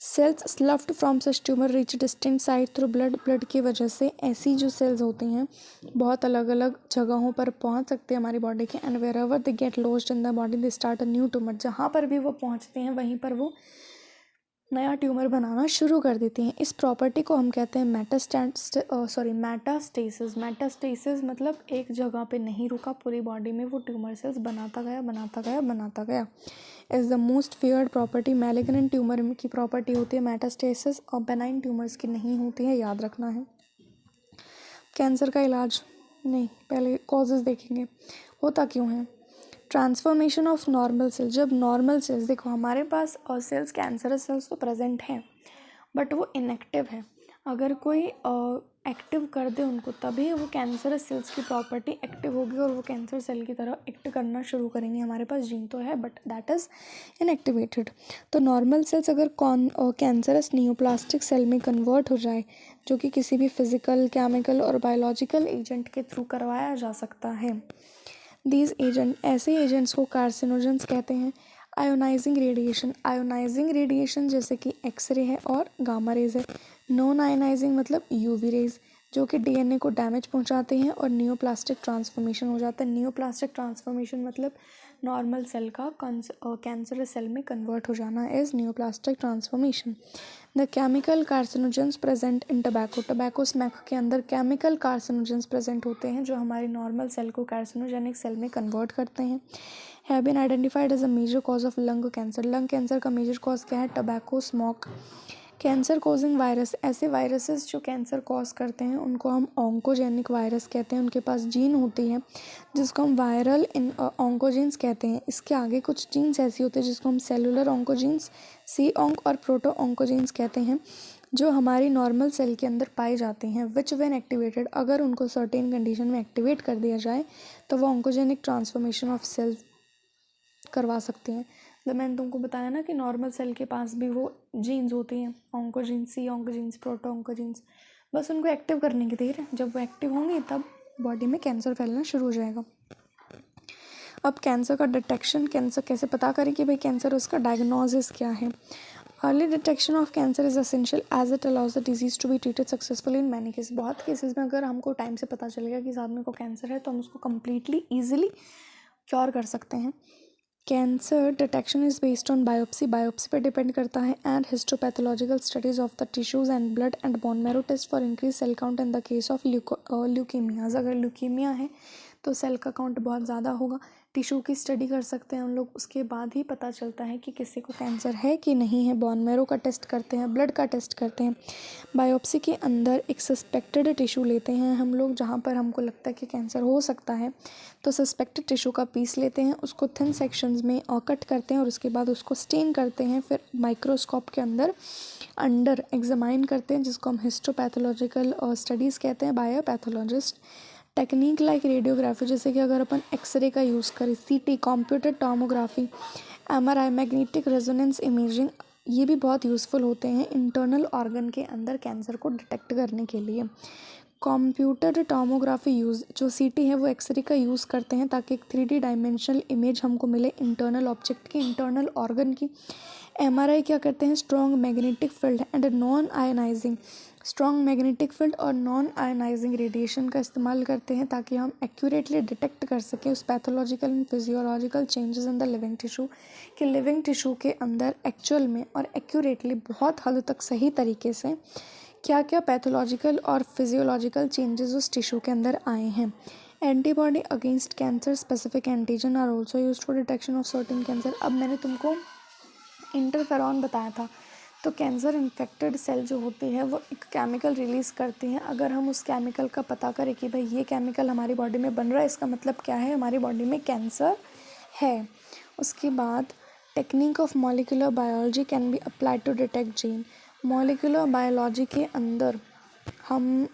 Cells sloughed from such tumour reach distant site through blood की वजह से ऐसी जो सेल्स होती हैं बहुत अलग अलग जगहों पर पहुंच सकते हैं हमारी बॉडी के। And wherever they get lost in the body they start a new tumour. जहाँ पर भी वो पहुँचते हैं वहीं पर वो नया ट्यूमर बनाना शुरू कर देती हैं। इस प्रॉपर्टी को हम कहते हैं मेटास्टेसिस। मेटास्टेसिस मतलब एक जगह पे नहीं रुका, पूरी बॉडी में वो ट्यूमर सेल्स बनाता गया। Is the most feared property. Malignant tumour की प्रॉपर्टी होती है मेटास्टेसिस और बेनाइन ट्यूमर्स की नहीं होती है, याद रखना है। कैंसर का इलाज नहीं, पहले कॉजेज़ देखेंगे, होता क्यों है। Transformation of normal sales. जब नॉर्मल सेल्स, देखो हमारे पास सेल्स कैंसरस सेल्स तो प्रेजेंट हैं, बट वो इनएक्टिव है। अगर कोई एक्टिव कर दे उनको, तभी वो कैंसरस सेल्स की प्रॉपर्टी एक्टिव होगी और वो कैंसर सेल की तरह एक्ट करना शुरू करेंगे। हमारे पास जीन तो है बट दैट इज़ इनएक्टिवेटेड। तो नॉर्मल सेल्स अगर कैंसरस नियोप्लास्टिक सेल में कन्वर्ट हो जाए, जो कि किसी भी फिजिकल, केमिकल और बायोलॉजिकल एजेंट के थ्रू करवाया जा सकता है। दीज एजेंट, ऐसे एजेंट्स को कार्सिनोजेंस कहते हैं। आयोनाइजिंग रेडिएशन जैसे कि एक्सरे है और गामा रेज है। नॉन आयोनाइजिंग मतलब यूवी रेज, जो कि डीएनए को डैमेज पहुंचाते हैं और नियोप्लास्टिक ट्रांसफॉर्मेशन हो जाता है। नियोप्लास्टिक ट्रांसफॉर्मेशन मतलब नॉर्मल सेल का कैंसरस सेल में कन्वर्ट हो जाना इज neoplastic transformation. The chemical carcinogens present in tobacco smoke के अंदर केमिकल कार्सिनोजेंस प्रेजेंट होते हैं जो हमारी नॉर्मल सेल को कार्सिनोजेनिक सेल में कन्वर्ट करते हैं। Have been identified as a major cause of lung cancer का मेजर कॉज क्या है? Tobacco smoke. Cancer causing virus, ऐसे वायरसेस जो कैंसर कॉज करते हैं उनको हम ऑन्कोजेनिक वायरस कहते हैं। उनके पास जीन होती है जिसको हम वायरल ऑन्कोजीन्स कहते हैं। इसके आगे कुछ जीन्स ऐसी होती है जिसको हम सेलुलर ऑन्कोजीन्स, सी ऑन्क और प्रोटो ऑन्कोजीन्स कहते हैं, जो हमारी नॉर्मल सेल के अंदर पाए जाते हैं। विच व्हेन एक्टिवेटेड, अगर उनको सर्टेन कंडीशन में एक्टिवेट कर दिया जाए तो वो ऑन्कोजेनिक ट्रांसफॉर्मेशन ऑफ सेल करवा सकते हैं। जब मैंने तुमको बताया ना कि नॉर्मल सेल के पास भी वो जीन्स होती हैं, ऑन्कोजीन्स, सी ऑन्कोजीन्स, प्रोटो ऑन्कोजीन्स, बस उनको एक्टिव करने की देर है। जब वो एक्टिव होंगी तब बॉडी में कैंसर फैलना शुरू हो जाएगा। अब कैंसर का डिटेक्शन, कैंसर कैसे पता करें कि भाई कैंसर, उसका डायग्नोसिस क्या है? Early detection of cancer is essential as it allows the disease to be treated successfully in many case. बहुत केसेस में अगर हमको टाइम से पता चल गया कि इस आदमी को कैंसर है तो हम उसको कम्प्लीटली ईजिली क्योर कर सकते हैं। Cancer detection is based on biopsy पर डिपेंड करता है, and histopathological studies of the tissues and blood and bone marrow test for increase cell count in the case of leukaemias. अगर leukaemia है तो cell का काउंट बहुत ज़्यादा होगा। टिश्यू की स्टडी कर सकते हैं हम लोग, उसके बाद ही पता चलता है कि किसी को कैंसर है कि नहीं है। बोन मैरो का टेस्ट करते हैं, ब्लड का टेस्ट करते हैं। बायोप्सी के अंदर एक सस्पेक्टेड टिश्यू लेते हैं हम लोग जहाँ पर हमको लगता है कि कैंसर हो सकता है, तो सस्पेक्टेड टिश्यू का पीस लेते हैं, उसको थिन सेक्शंस में कट करते हैं और उसके बाद उसको स्टेन करते हैं। फिर माइक्रोस्कोप के अंडर एग्जामाइन करते हैं, जिसको हम हिस्टोपैथोलॉजिकल स्टडीज़ कहते हैं, बायोपैथोलॉजिस्ट। टेक्निक लाइक रेडियोग्राफी, जैसे कि अगर अपन एक्सरे का यूज़ करें, सीटी, computer tomography, MRI, magnetic resonance imaging, ये भी बहुत यूज़फुल होते हैं इंटरनल ऑर्गन के अंदर कैंसर को डिटेक्ट करने के लिए। कंप्यूटर टोमोग्राफी यूज़, जो सीटी है वो एक्सरे का यूज़ करते हैं ताकि एक 3D डायमेंशनल इमेज हमको मिले इंटरनल ऑब्जेक्ट की, इंटरनल ऑर्गन की। एमआरआई क्या करते हैं? Strong magnetic field and non ionising, strong magnetic field और नॉन आयनाइजिंग रेडिएशन का इस्तेमाल करते हैं ताकि हम एक्यूरेटली डिटेक्ट कर सकें उस pathological and physiological changes in the living tissue, कि लिविंग टिश्यू के अंदर एक्चुअल में और एक्यूरेटली बहुत हद तक सही तरीके से क्या क्या पैथोलॉजिकल और फिजियोलॉजिकल चेंजेस उस टिश्यू के अंदर आए हैं। Antibody against cancer specific antigen are also used for detection of certain cancer. अब मैंने तुमको इंटरफेरॉन बताया था, तो कैंसर इन्फेक्टेड सेल जो होती है वो एक केमिकल रिलीज़ करती हैं। अगर हम उस केमिकल का पता करें कि भाई ये केमिकल हमारी बॉडी में बन रहा है, इसका मतलब क्या है, हमारी बॉडी में कैंसर है। उसके बाद technique of molecular biology can be applied to detect gene. Molecular biology के अंदर हम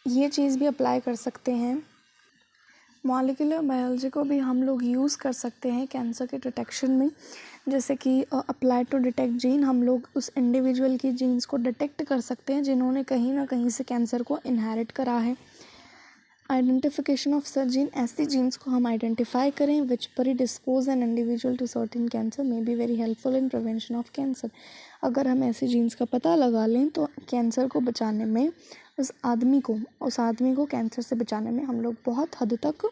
ये चीज़ भी अप्लाई कर सकते हैं, मॉलिक्यूलर बायोलॉजी को भी हम लोग यूज़ कर सकते हैं कैंसर के डिटेक्शन में। जैसे कि अप्लाई टू डिटेक्ट जीन, हम लोग उस इंडिविजुअल की जीन्स को डिटेक्ट कर सकते हैं जिन्होंने कहीं ना कहीं से कैंसर को इनहेरिट करा है। आइडेंटिफिकेशन ऑफ सच जीन, ऐसी जीन्स को हम आइडेंटिफाई करें which predispose an individual to certain cancer may be very helpful in prevention of cancer. अगर हम ऐसी जीन्स का पता लगा लें तो कैंसर को बचाने में, उस आदमी को कैंसर से बचाने में हम लोग बहुत हद तक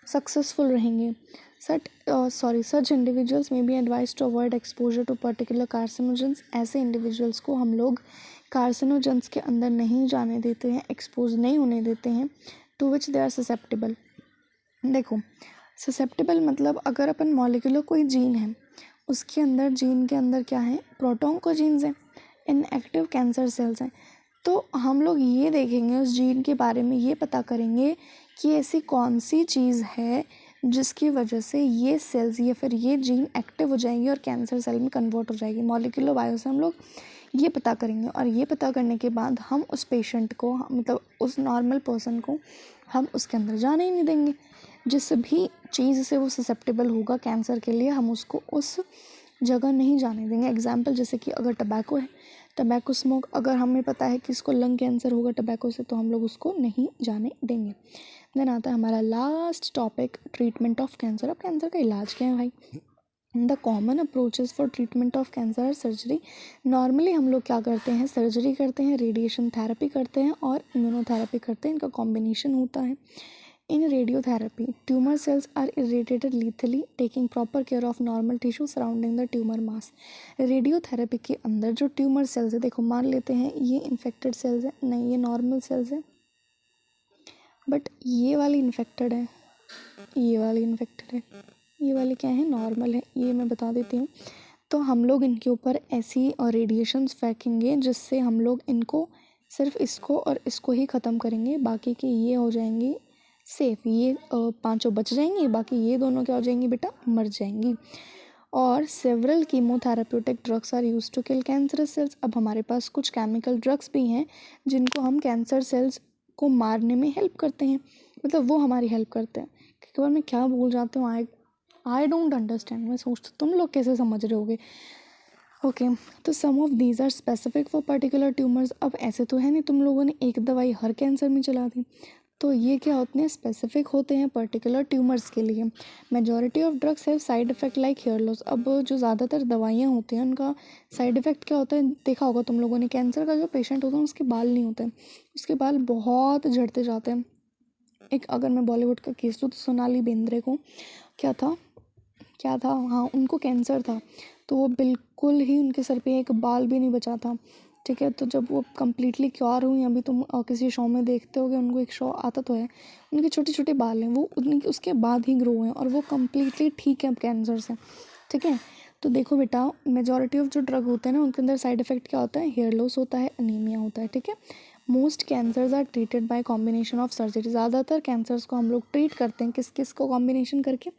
सक्सेसफुल रहेंगे। Such individuals may be advised to avoid exposure to particular carcinogens. ऐसे इंडिविजुअल्स को हम लोग कार्सिनोजेंस के अंदर नहीं जाने देते हैं, एक्सपोज नहीं होने देते हैं, to which they are susceptible. देखो, ससेप्टेबल मतलब अगर अपन मॉलिक्यूलर कोई जीन है, उसके अंदर जीन के अंदर क्या है, प्रोटॉन को जीन्स हैं, इनएक्टिव कैंसर सेल्स हैं, तो हम लोग ये देखेंगे उस जीन के बारे में, ये पता करेंगे कि ऐसी कौन सी चीज़ है जिसकी वजह से ये सेल्स या फिर ये जीन एक्टिव हो जाएंगी और कैंसर सेल में कन्वर्ट हो जाएगी। मॉलिक्यूलर बायो से हम लोग ये पता करेंगे, और ये पता करने के बाद हम उस पेशेंट को, मतलब उस नॉर्मल पर्सन को हम उसके अंदर जाने ही नहीं देंगे। जिस भी चीज़ से वो ससेप्टेबल होगा कैंसर के लिए, हम उसको उस जगह नहीं जाने देंगे। एग्जाम्पल जैसे कि अगर टबैको है, टबैको स्मोक, अगर हमें पता है कि इसको लंग कैंसर होगा टबैको से, तो हम लोग उसको नहीं जाने देंगे। देन आता है हमारा last topic, treatment of cancer. अब कैंसर का इलाज क्या है भाई? The common approaches for treatment of cancer are surgery. Normally हम लोग क्या करते हैं, सर्जरी करते हैं, रेडिएशन थेरेपी करते हैं और इम्यूनोथेरेपी करते हैं, इनका कॉम्बिनेशन होता है। In radiotherapy tumour cells are irradiated lethally, taking proper care of normal tissue surrounding the tumour mass. Radiotherapy के अंदर जो ट्यूमर सेल्स है, देखो मान लेते हैं ये इन्फेक्टेड सेल्स है, नहीं ये नॉर्मल सेल्स है, बट ये वाली इन्फेक्टेड है, ये वाली इन्फेक्टेड है, ये वाली क्या है, नॉर्मल है, ये मैं बता देती हूँ। तो हम लोग इनके ऊपर ऐसी रेडिएशंस फेंकेंगे जिससे हम लोग इनको, सिर्फ इसको और इसको ही ख़त्म करेंगे, बाकी के ये हो जाएंगी सेफ, ये पांचों बच जाएंगी, बाकी ये दोनों क्या हो जाएंगी बेटा, मर जाएंगी। और several chemotherapeutic drugs are use to kill cancerous cells. अब हमारे पास कुछ केमिकल ड्रग्स भी हैं जिनको हम कैंसर सेल्स को मारने में हेल्प करते हैं, मतलब वो हमारी हेल्प करते हैं। कई बार मैं क्या भूल जाती हूँ, आई डोंट अंडरस्टैंड, मैं सोचती तुम लोग कैसे समझ रहे होगे। ओके, तो some of these are specific for particular tumours. अब ऐसे तो है नहीं तुम लोगों ने एक दवाई हर कैंसर में चला दी, तो ये क्या होते हैं, स्पेसिफिक होते हैं पर्टिकुलर ट्यूमर्स के लिए। Majority of drugs have side effect like hair loss. अब जो ज़्यादातर दवाइयाँ होती हैं उनका साइड इफेक्ट क्या होता है, देखा होगा तुम लोगों ने, कैंसर का जो पेशेंट होता है उसके बाल नहीं होते हैं, उसके बाल बहुत झड़ते जाते हैं। एक अगर मैं बॉलीवुड का केस लूँ तो सोनाली बेंद्रे को क्या था, हाँ उनको कैंसर था, तो वो बिल्कुल ही उनके सर पे एक बाल भी नहीं बचा था। ठीक है, तो जब वो कम्प्लीटली क्योर हुई, अभी तुम किसी शो में देखते होगे, उनको एक शो आता तो है, उनके छोटे छोटे बाल हैं वो उनके उसके बाद ही ग्रो हुए हैं और वो कम्प्लीटली ठीक है अब कैंसर से। ठीक है, तो देखो बेटा, मेजॉरिटी ऑफ जो ड्रग होते हैं ना उनके अंदर साइड इफेक्ट क्या होता है, हेयर लॉस होता है, अनीमिया होता है। ठीक है, most cancers are treated by combination of surgery. ज़्यादातर कैंसर्स को हम लोग ट्रीट करते हैं किस किस को कॉम्बिनेशन करके,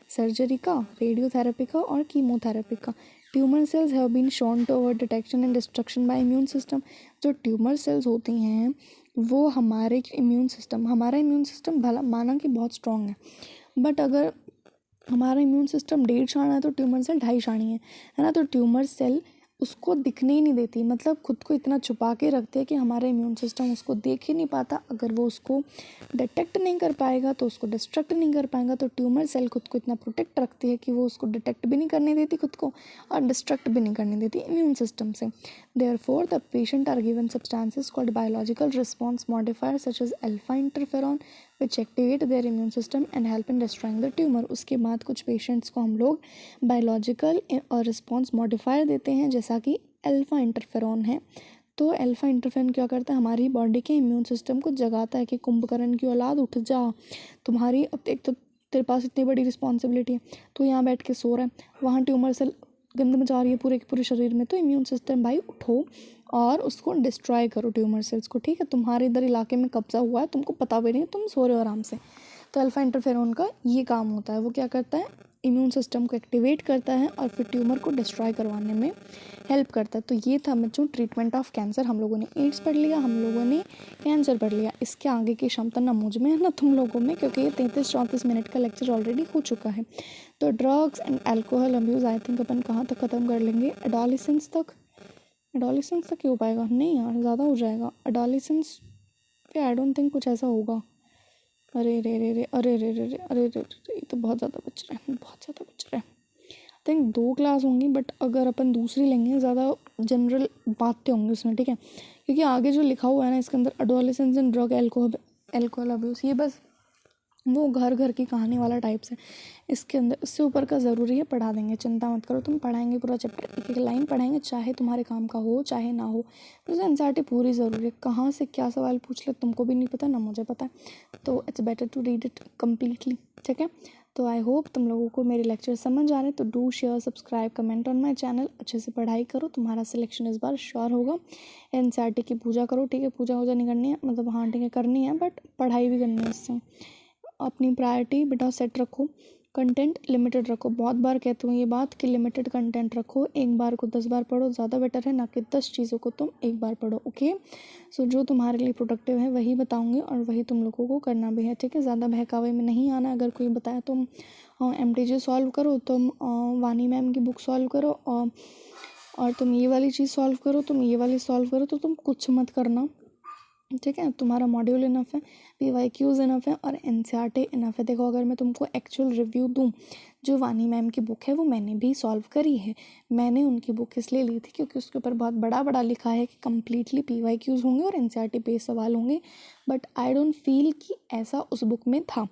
सर्जरी का, रेडियोथेरेपी का और कीमोथेरेपी का। Tumour cells have been shown to avoid detection and destruction by immune system. जो ट्यूमर सेल्स होती हैं वो हमारा इम्यून सिस्टम भला माना कि बहुत स्ट्रॉन्ग है, बट अगर हमारा इम्यून सिस्टम 1.5 शाणा है तो ट्यूमर सेल 2.5 शाणी है ना, तो ट्यूमर सेल उसको दिखने ही नहीं देती, मतलब खुद को इतना छुपा के रखते हैं कि हमारा इम्यून सिस्टम उसको देख ही नहीं पाता। अगर वो उसको डिटेक्ट नहीं कर पाएगा तो उसको डिस्ट्रक्ट नहीं कर पाएगा। तो ट्यूमर सेल खुद को इतना प्रोटेक्ट रखती है कि वो उसको डिटेक्ट भी नहीं करने देती खुद को और डिस्ट्रक्ट भी नहीं करने देती इम्यून सिस्टम से। Therefore the patient are given substances called biological response modifier such as alpha interferon which activate their immune system and help in destroying the tumour. उसके बाद कुछ पेशेंट्स को हम लोग बायोलॉजिकल और रिस्पॉन्स मॉडिफायर देते हैं, जैसा कि अल्फा इंटरफेरॉन है। तो अल्फा इंटरफेरॉन क्या करता है, हमारी बॉडी के इम्यून सिस्टम को जगाता है कि कुंभकर्ण की औलाद उठ जा, तुम्हारी अब एक तो तेरे पास इतनी बड़ी रिस्पॉन्सिबिलिटी है, तो यहाँ बैठ के सो रहा है, वहाँ ट्यूमर सेल गंद मचा रही है पूरे के पूरे शरीर में, तो इम्यून सिस्टम भाई उठो और उसको डिस्ट्रॉय करो ट्यूमर सेल्स को। ठीक है, तुम्हारे इधर इलाके में कब्जा हुआ है, तुमको पता भी नहीं, तुम सो रहे हो आराम से। तो अल्फा इंटरफेरॉन का ये काम होता है, वो क्या करता है, इम्यून सिस्टम को एक्टिवेट करता है और फिर ट्यूमर को डिस्ट्रॉय करवाने में हेल्प करता है। तो ये था बच्चों ट्रीटमेंट ऑफ कैंसर। हम लोगों ने एड्स पढ़ लिया, हम लोगों ने कैंसर पढ़ लिया। इसके आगे की क्षमता ना मुझ में है ना तुम लोगों में, क्योंकि ये 33-34 मिनट का लेक्चर ऑलरेडी हो चुका है। तो drugs and alcohol abuse I think अपन कहाँ तक ख़त्म कर लेंगे, एडोलेसेंस तक ही हो पाएगा, नहीं यार ज़्यादा हो जाएगा एडोलेसेंस पे, आई डोंट थिंक कुछ ऐसा होगा। अरे रे रे रे अरे रे रे रे अरे रे रे, ये तो बहुत ज़्यादा बच रहा है, बहुत ज़्यादा बच रहा है। आई थिंक 2 क्लास होंगी, बट अगर अपन दूसरी लेंगे ज़्यादा जनरल बातें होंगी उसमें। ठीक है, क्योंकि आगे जो लिखा हुआ है ना इसके अंदर, adolescence and drug alcohol abuse, ये बस वो घर घर की कहानी वाला टाइप्स है। इसके अंदर इससे ऊपर का ज़रूरी है, पढ़ा देंगे, चिंता मत करो, तुम पढ़ाएंगे पूरा चैप्टर, एक एक लाइन पढ़ाएंगे, चाहे तुम्हारे काम का हो चाहे ना हो। तो एनसीईआरटी पूरी ज़रूरी है, कहाँ से क्या सवाल पूछ ले तुमको भी नहीं पता ना मुझे पता है, तो it's better to read it completely. ठीक है, तो आई होप तुम लोगों को मेरे लेक्चर समझ आ रहे हैं। तो do share subscribe comment on my channel, अच्छे से पढ़ाई करो, तुम्हारा सिलेक्शन इस बार श्योर होगा। एनसीईआरटी की पूजा करो। ठीक है, पूजा वूजा नहीं करनी है, मतलब हाँ ठीक है करनी है, बट पढ़ाई भी करनी है। इससे अपनी प्रायोरिटी बेटा सेट रखो, कंटेंट लिमिटेड रखो। बहुत बार कहती हूँ ये बात कि लिमिटेड कंटेंट रखो, एक बार को 10 बार पढ़ो, ज़्यादा बेटर है ना कि 10 चीज़ों को तुम एक बार पढ़ो। ओके, सो जो तुम्हारे लिए प्रोडक्टिव है वही बताऊँगी और वही तुम लोगों को करना भी है, ठीक है। ज़्यादा बहकावे में नहीं आना। अगर कोई बताया तुम MTG सॉल्व करो, तुम वानी मैम की बुक सॉल्व करो, और तुम ये वाली चीज़ सॉल्व करो, तुम ये वाली सॉल्व करो, तो तुम कुछ मत करना, ठीक है। तुम्हारा मॉड्यूल इनफ है, PYQs इनफ है और NCERT इनफ है। देखो, अगर मैं तुमको एक्चुअल रिव्यू दूँ, जो वानी मैम की बुक है वो मैंने भी सॉल्व करी है। मैंने उनकी बुक इसलिए ली थी क्योंकि उसके ऊपर बहुत बड़ा बड़ा लिखा है कि कम्प्लीटली PYQs होंगे और NCERT बेस्ड सवाल होंगे, बट आई डोंट फील कि ऐसा उस बुक में था,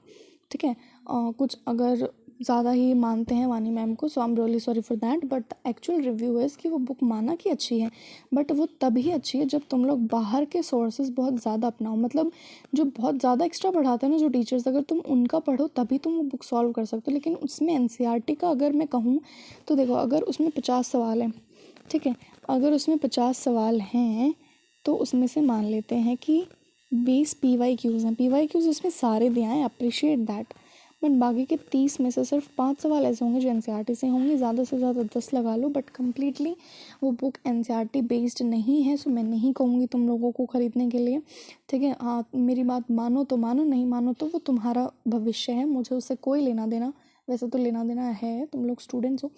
ठीक है। कुछ अगर ज़्यादा ही मानते हैं वानी मैम को, so I am really sorry for that, but actual review is कि वो बुक माना कि अच्छी है, बट वो तभी अच्छी है जब तुम लोग बाहर के सोर्सेज बहुत ज़्यादा अपनाओ। मतलब जो बहुत ज़्यादा एक्स्ट्रा पढ़ाते हैं ना जो टीचर्स, अगर तुम उनका पढ़ो तभी तुम वो बुक सॉल्व कर सकते हो। लेकिन उसमें NCERT का अगर मैं कहूँ तो देखो, अगर उसमें 50 सवाल हैं, ठीक है, अगर उसमें 50 सवाल हैं तो उसमें से मान लेते हैं कि 20 PYQs हैं। PYQs उसमें सारे दिए हैं, अप्रिशिएट दैट, बट बाकी के 30 में से सिर्फ 5 सवाल ऐसे होंगे जो NCERT से होंगे। ज़्यादा से ज़्यादा 10 लगा लो, बट कम्प्लीटली वो बुक NCERT बेस्ड नहीं है। सो मैं नहीं कहूँगी तुम लोगों को ख़रीदने के लिए, ठीक है। हाँ, मेरी बात मानो तो मानो, नहीं मानो तो वो तुम्हारा भविष्य है, मुझे उससे कोई लेना देना, वैसे तो लेना देना है, तुम लोग स्टूडेंट्स हो,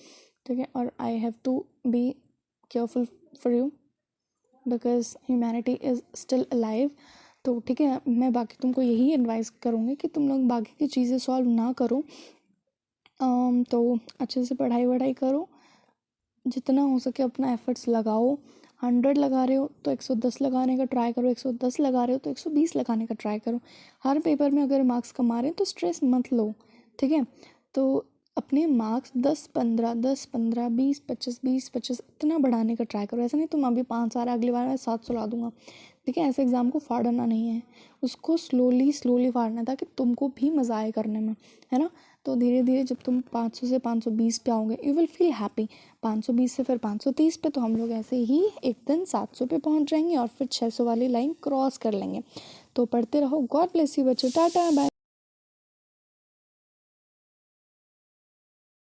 ठीक है। और I have to be careful for you because humanity is still alive. तो ठीक है, मैं बाकी तुमको यही एडवाइस करूँगी कि तुम लोग बाकी की चीज़ें सॉल्व ना करो, तो अच्छे से पढ़ाई वढ़ाई करो, जितना हो सके अपना एफर्ट्स लगाओ। 100 लगा रहे हो तो 110 लगाने का ट्राई करो, 110 लगा रहे हो तो 120 लगाने का ट्राई करो। हर पेपर में अगर मार्क्स कमा रहे हैं तो स्ट्रेस मत लो, ठीक है। तो अपने मार्क्स 10-15, 10-15, 20-25, 20-25 इतना बढ़ाने का ट्राई करो। ऐसा नहीं तुम अभी 5 आ रहा है, अगली बार मैं 700 ला दूंगा, ठीक है। ऐसे एग्ज़ाम को फाड़ना नहीं है, उसको स्लोली फाड़ना है ताकि तुमको भी मज़ा आए करने में, है ना। तो धीरे धीरे जब तुम 500 से 520 पे आओगे, यू विल फील हैप्पी। 520 से फिर 530 पे, तो हम लोग ऐसे ही एक दिन 700 पे पहुंच जाएंगे और फिर 600 वाली लाइन क्रॉस कर लेंगे। तो पढ़ते रहो। गॉड ब्लेस यू बच्चों, टाटा बाय।